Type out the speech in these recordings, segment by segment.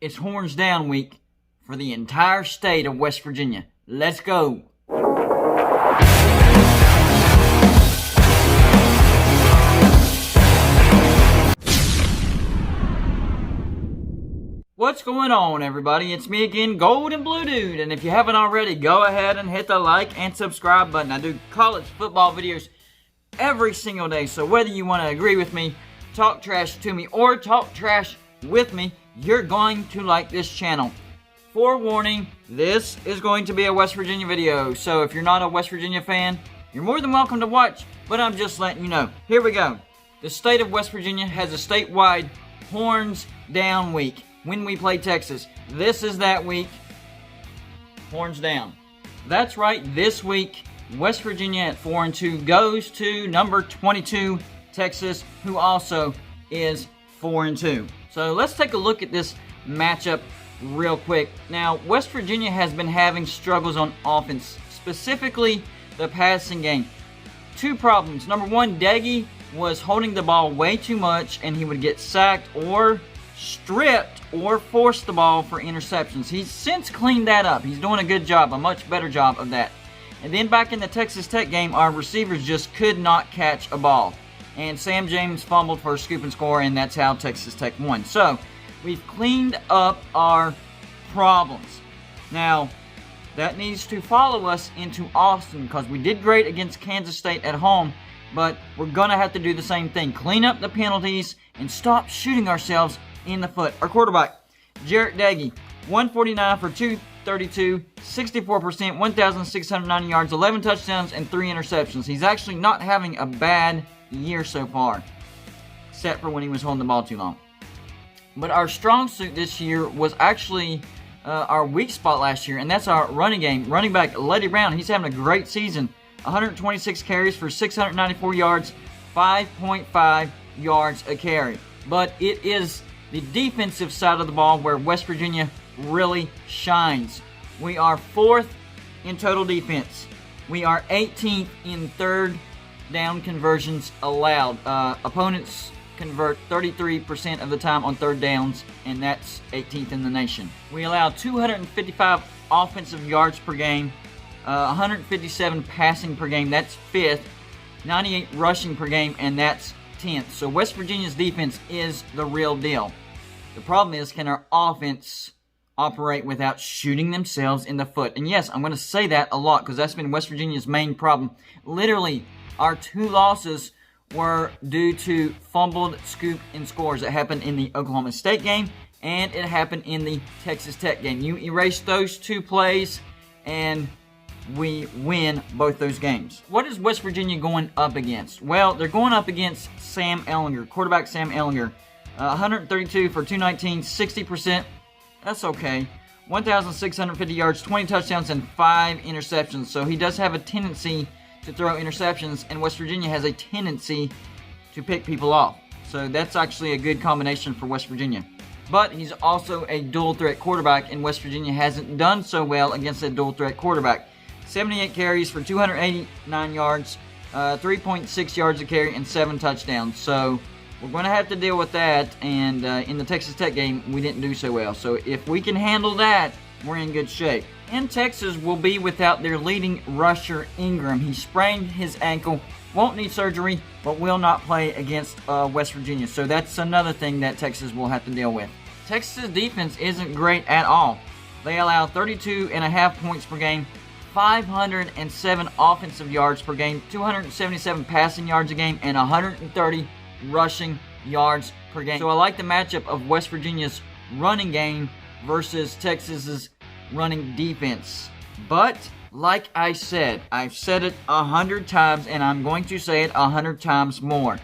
It's horns down week for the entire state of West Virginia. Let's go. What's going on, everybody? It's me again, Gold and Blue Dude, and if you haven't already, go ahead and hit the like and subscribe button. I do college football videos every single day, so whether you want to agree with me, talk trash to me, or talk trash with me, you're going to like this channel. Forewarning, this is going to be a West Virginia video, so if you're not a West Virginia fan, you're more than welcome to watch, but I'm just letting you know. Here we go. The state of West Virginia has a statewide horns down week. When we play Texas, this is that week. Horns down. That's right, this week, West Virginia at 4-2 goes to number 22, Texas, who also is 4-2. So let's take a look at this matchup real quick. Now, West Virginia has been having struggles on offense, specifically the passing game. Two problems. Number one, Deggy was holding the ball way too much, and he would get sacked or stripped or forced the ball for interceptions. He's since cleaned that up. He's doing a good job, a much better job of that. And then back in the Texas Tech game, our receivers just could not catch a ball. And Sam James fumbled for a scoop and score, and that's how Texas Tech won. So, we've cleaned up our problems. Now, that needs to follow us into Austin, because we did great against Kansas State at home, but we're going to have to do the same thing. Clean up the penalties and stop shooting ourselves in the foot. Our quarterback, Jarrett Deggy, 149 for 232, 64%, 1,690 yards, 11 touchdowns, and 3 interceptions. He's actually not having a bad year so far, except for when he was holding the ball too long. But our strong suit this year was actually our weak spot last year, and that's our running game. Running back Letty Brown, he's having a great season. 126 carries for 694 yards, 5.5 yards a carry. But it is the defensive side of the ball where West Virginia really shines. We are 4th in total defense. We are 18th in third down conversions allowed. Opponents convert 33% of the time on third downs, and that's 18th in the nation. We allow 255 offensive yards per game, 157 passing per game, that's 5th, 98 rushing per game, and that's 10th. So West Virginia's defense is the real deal. The problem is, can our offense operate without shooting themselves in the foot? And yes, I'm going to say that a lot because that's been West Virginia's main problem. Literally, our 2 losses were due to fumbled scoop and scores. It happened in the Oklahoma State game, and it happened in the Texas Tech game. You erase those 2 plays, and we win both those games. What is West Virginia going up against? Well, they're going up against Sam Ehlinger, quarterback Sam Ehlinger. 132 for 219, 60%. That's okay. 1,650 yards, 20 touchdowns, and 5 interceptions. So he does have a tendency to throw interceptions, and West Virginia has a tendency to pick people off. So that's actually a good combination for West Virginia. But he's also a dual-threat quarterback, and West Virginia hasn't done so well against a dual-threat quarterback. 78 carries for 289 yards, 3.6 yards a carry, and 7 touchdowns. So we're going to have to deal with that, and in the Texas Tech game, we didn't do so well. So if we can handle that, we're in good shape. And Texas will be without their leading rusher, Ingram. He sprained his ankle, won't need surgery, but will not play against West Virginia. So that's another thing that Texas will have to deal with. Texas' defense isn't great at all. They allow 32.5 points per game, 507 offensive yards per game, 277 passing yards a game, and 130 rushing yards per game. So I like the matchup of West Virginia's running game versus Texas's running defense. But like I said, I've said it 100 times, and I'm going to say it 100 times more.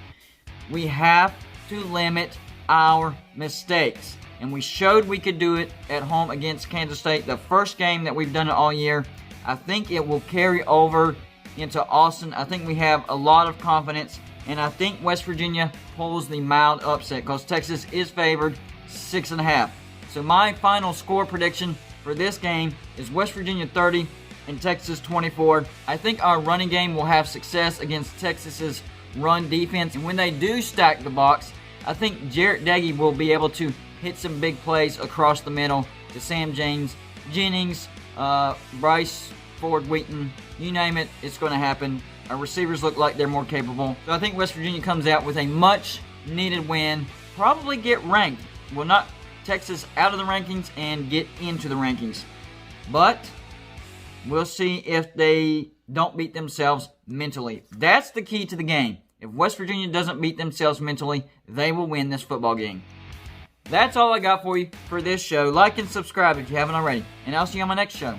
We have to limit our mistakes, and we showed we could do it at home against Kansas State, the first game that we've done it all year. I think it will carry over into Austin. I think we have a lot of confidence, and I think West Virginia pulls the mild upset because Texas is favored 6.5. So my final score prediction for this game is West Virginia 30 and Texas 24. I think our running game will have success against Texas's run defense, and when they do stack the box, I think Jarrett Deggy will be able to hit some big plays across the middle to Sam Jennings, Bryce Ford Wheaton, you name it, it's going to happen. Our receivers look like they're more capable. So I think West Virginia comes out with a much-needed win. Probably get ranked. Will not Texas out of the rankings and get into the rankings. But we'll see if they don't beat themselves mentally. That's the key to the game. If West Virginia doesn't beat themselves mentally, they will win this football game. That's all I got for you for this show. Like and subscribe if you haven't already. And I'll see you on my next show.